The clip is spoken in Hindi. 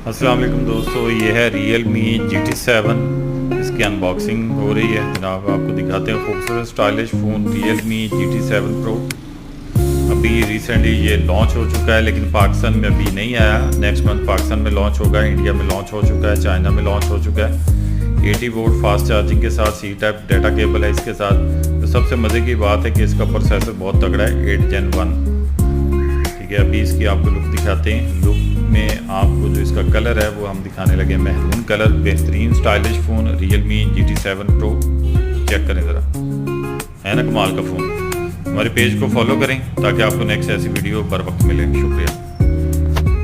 अस्सलाम वालेकुम दोस्तों, ये है Realme GT7। इसकी अनबॉक्सिंग हो रही है जनाब। आपको दिखाते हैं खूबसूरत stylish phone Realme GT7 Pro। अभी रिसेंटली ये लॉन्च हो चुका है, लेकिन पाकिस्तान में अभी नहीं आया। नेक्स्ट मंथ पाकिस्तान में लॉन्च होगा, इंडिया में लॉन्च हो चुका है, चाइना में लॉन्च हो चुका है। 80 वोल्ट फास्ट चार्जिंग के साथ C टाइप डाटा केबल है इसके साथ। तो सबसे मज़े की बात है कि इसका प्रोसेसर बहुत तगड़ा है, 8 Gen 1। ठीक है, अभी इसकी आपको लुक दिखाते हैं। लुक में आपको जो इसका कलर है वो हम दिखाने लगे, महरून कलर। बेहतरीन stylish phone Realme GT7 Pro। Check करें ज़रा, है ना कमाल का फ़ोन। हमारे पेज को फॉलो करें ताकि आपको नेक्स्ट ऐसी वीडियो बर वक्त मिले। शुक्रिया।